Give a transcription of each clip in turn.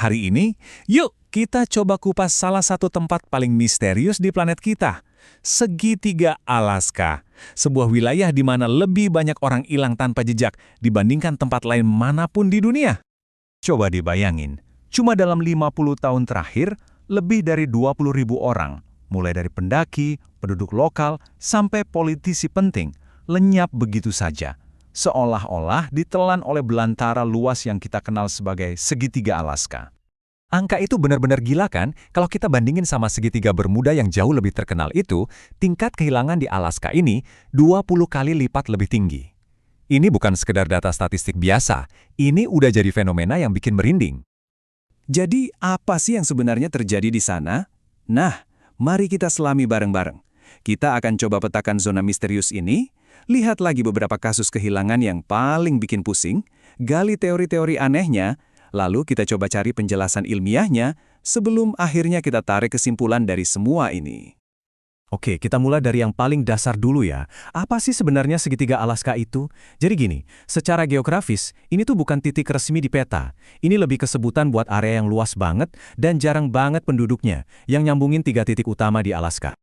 Hari ini, yuk kita coba kupas salah satu tempat paling misterius di planet kita. Segitiga Alaska, sebuah wilayah di mana lebih banyak orang hilang tanpa jejak dibandingkan tempat lain manapun di dunia. Coba dibayangin, cuma dalam 50 tahun terakhir, lebih dari 20.000 orang, mulai dari pendaki, penduduk lokal, sampai politisi penting, lenyap begitu saja. Seolah-olah ditelan oleh belantara luas yang kita kenal sebagai segitiga Alaska. Angka itu benar-benar gila kan? Kalau kita bandingin sama segitiga Bermuda yang jauh lebih terkenal itu, tingkat kehilangan di Alaska ini 20 kali lipat lebih tinggi. Ini bukan sekedar data statistik biasa, ini udah jadi fenomena yang bikin merinding. Jadi apa sih yang sebenarnya terjadi di sana? Nah, mari kita selami bareng-bareng. Kita akan coba petakan zona misterius ini, lihat lagi beberapa kasus kehilangan yang paling bikin pusing, gali teori-teori anehnya, lalu kita coba cari penjelasan ilmiahnya sebelum akhirnya kita tarik kesimpulan dari semua ini. Oke, kita mulai dari yang paling dasar dulu ya. Apa sih sebenarnya segitiga Alaska itu? Jadi gini, secara geografis, ini tuh bukan titik resmi di peta. Ini lebih ke sebutan buat area yang luas banget dan jarang banget penduduknya, yang nyambungin 3 titik utama di Alaska.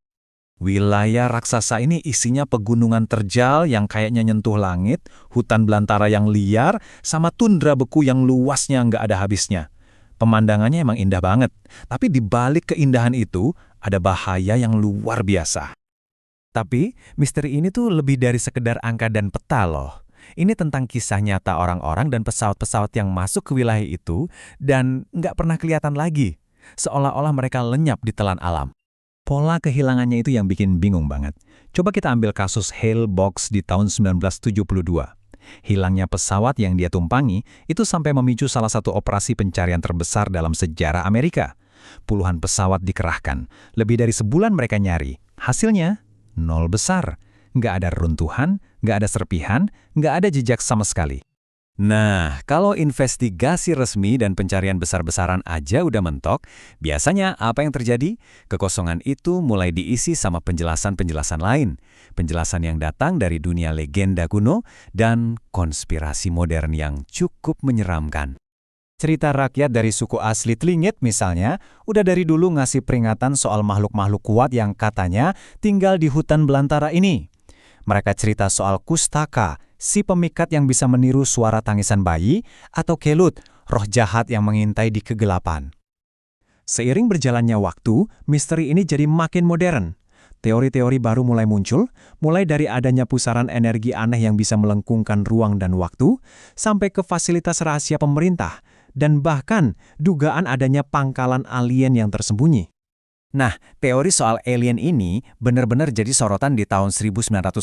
Wilayah raksasa ini isinya pegunungan terjal yang kayaknya nyentuh langit, hutan belantara yang liar, sama tundra beku yang luasnya nggak ada habisnya. Pemandangannya emang indah banget, tapi di balik keindahan itu, ada bahaya yang luar biasa. Tapi, misteri ini tuh lebih dari sekedar angka dan peta loh. Ini tentang kisah nyata orang-orang dan pesawat-pesawat yang masuk ke wilayah itu dan nggak pernah kelihatan lagi. Seolah-olah mereka lenyap di telan alam. Pola kehilangannya itu yang bikin bingung banget. Coba kita ambil kasus Hale Box di tahun 1972. Hilangnya pesawat yang dia tumpangi itu sampai memicu salah satu operasi pencarian terbesar dalam sejarah Amerika. Puluhan pesawat dikerahkan, lebih dari sebulan mereka nyari. Hasilnya, 0 besar. Nggak ada runtuhan, nggak ada serpihan, nggak ada jejak sama sekali. Nah, kalau investigasi resmi dan pencarian besar-besaran aja udah mentok, biasanya apa yang terjadi? Kekosongan itu mulai diisi sama penjelasan-penjelasan lain. Penjelasan yang datang dari dunia legenda kuno dan konspirasi modern yang cukup menyeramkan. Cerita rakyat dari suku asli Tlingit misalnya, udah dari dulu ngasih peringatan soal makhluk-makhluk kuat yang katanya tinggal di hutan belantara ini. Mereka cerita soal Kustaka, si pemikat yang bisa meniru suara tangisan bayi, atau Kelut, roh jahat yang mengintai di kegelapan. Seiring berjalannya waktu, misteri ini jadi makin modern. Teori-teori baru mulai muncul, mulai dari adanya pusaran energi aneh yang bisa melengkungkan ruang dan waktu, sampai ke fasilitas rahasia pemerintah, dan bahkan dugaan adanya pangkalan alien yang tersembunyi. Nah, teori soal alien ini benar-benar jadi sorotan di tahun 1986.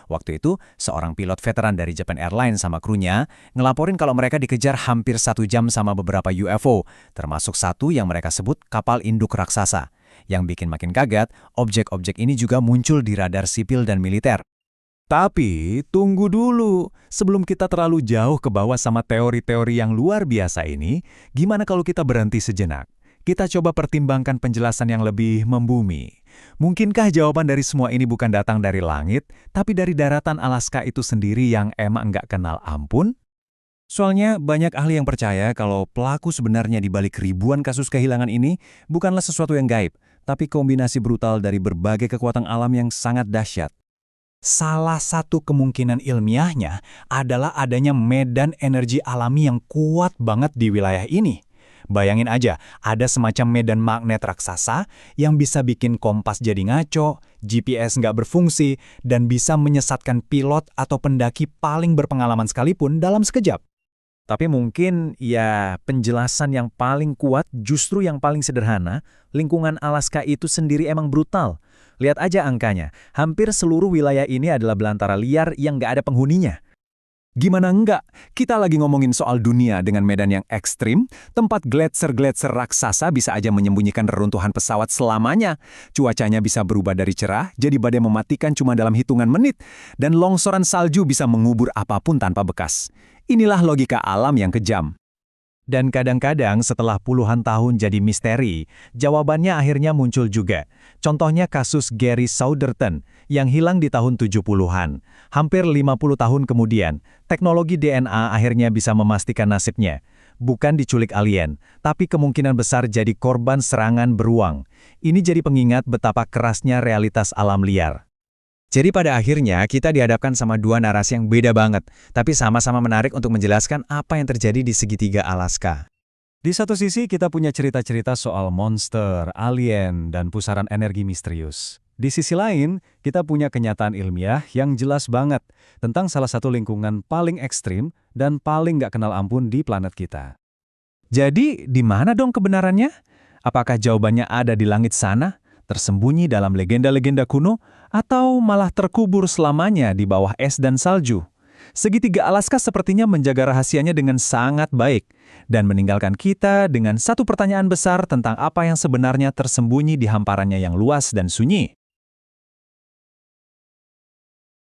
Waktu itu, seorang pilot veteran dari Japan Airlines sama krunya ngelaporin kalau mereka dikejar hampir 1 jam sama beberapa UFO, termasuk satu yang mereka sebut kapal induk raksasa. Yang bikin makin kaget, objek-objek ini juga muncul di radar sipil dan militer. Tapi, tunggu dulu. Sebelum kita terlalu jauh ke bawah sama teori-teori yang luar biasa ini, gimana kalau kita berhenti sejenak? Kita coba pertimbangkan penjelasan yang lebih membumi. Mungkinkah jawaban dari semua ini bukan datang dari langit, tapi dari daratan Alaska itu sendiri yang emang nggak kenal ampun? Soalnya banyak ahli yang percaya kalau pelaku sebenarnya di balik ribuan kasus kehilangan ini bukanlah sesuatu yang gaib, tapi kombinasi brutal dari berbagai kekuatan alam yang sangat dahsyat. Salah satu kemungkinan ilmiahnya adalah adanya medan energi alami yang kuat banget di wilayah ini. Bayangin aja, ada semacam medan magnet raksasa yang bisa bikin kompas jadi ngaco, GPS nggak berfungsi, dan bisa menyesatkan pilot atau pendaki paling berpengalaman sekalipun dalam sekejap. Tapi mungkin ya penjelasan yang paling kuat justru yang paling sederhana, lingkungan Alaska itu sendiri emang brutal. Lihat aja angkanya, hampir seluruh wilayah ini adalah belantara liar yang nggak ada penghuninya. Gimana enggak? Kita lagi ngomongin soal dunia dengan medan yang ekstrim, tempat gletser-gletser raksasa bisa aja menyembunyikan reruntuhan pesawat selamanya. Cuacanya bisa berubah dari cerah, jadi badai mematikan cuma dalam hitungan menit, dan longsoran salju bisa mengubur apapun tanpa bekas. Inilah logika alam yang kejam. Dan kadang-kadang setelah puluhan tahun jadi misteri, jawabannya akhirnya muncul juga. Contohnya kasus Gary Southerton yang hilang di tahun 70-an. Hampir 50 tahun kemudian, teknologi DNA akhirnya bisa memastikan nasibnya. bukan diculik alien, tapi kemungkinan besar jadi korban serangan beruang. Ini jadi pengingat betapa kerasnya realitas alam liar. Jadi pada akhirnya kita dihadapkan sama dua narasi yang beda banget, tapi sama-sama menarik untuk menjelaskan apa yang terjadi di segitiga Alaska. Di satu sisi kita punya cerita-cerita soal monster, alien, dan pusaran energi misterius. Di sisi lain, kita punya kenyataan ilmiah yang jelas banget tentang salah satu lingkungan paling ekstrim dan paling nggak kenal ampun di planet kita. Jadi, di mana dong kebenarannya? Apakah jawabannya ada di langit sana, tersembunyi dalam legenda-legenda kuno, atau malah terkubur selamanya di bawah es dan salju? Segitiga Alaska sepertinya menjaga rahasianya dengan sangat baik dan meninggalkan kita dengan satu pertanyaan besar tentang apa yang sebenarnya tersembunyi di hamparannya yang luas dan sunyi.